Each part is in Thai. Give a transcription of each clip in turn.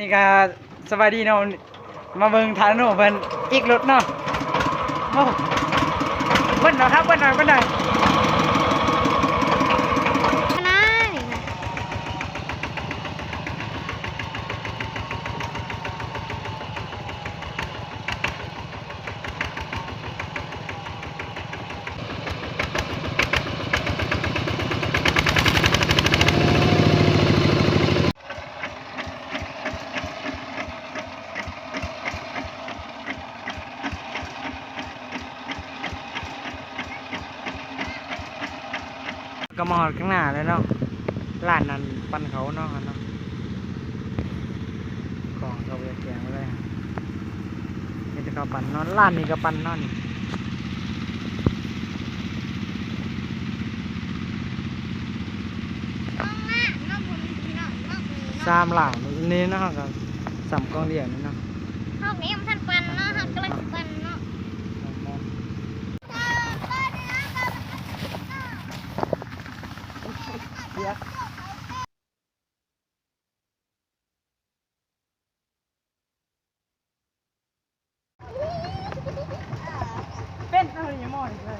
นี่ก็สวัสดีเนาะมาเบิ่งทางโน่เพิ่นอีกรถเนาะโอ้เบิ่นเนาะครับเบิ่นหน่อยคณะนี่นะก็มาหอดข้างหน้าแล้วเนาะร้านนั้นปั้นเขาเนาะของเขาเวียงเลยนี่จะเขาปั้นเนาะร้านนี้ก็ปั้นเนาะนี่ น้องหน้าน้องผมพี่น้องน้องนี้ สามหลังนี่เนาะก็สามกองเดียวนี่เนาะ น้องนี้มันทันปันเนาะทันกำลังปันเนาะ เป็นอะไรอย่างมอนี่เลย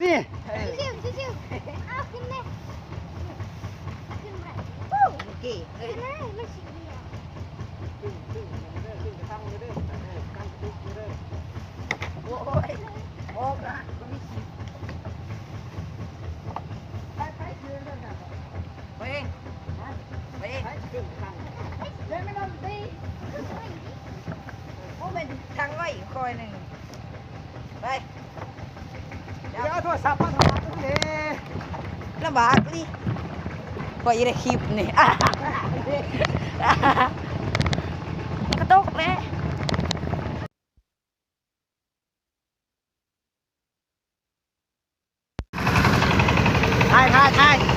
นี่ ชิวเอาขึ้นเลยขึ้นไปโอเคขึ้นเลยมันสิเดียวทางไว้คอยหนึ่งไป เดี๋ยวเอาโทรศัพท์มาถอดนี่ ลำบากดิคอยได้คลิปนี่กระตุกเลย ถ่าย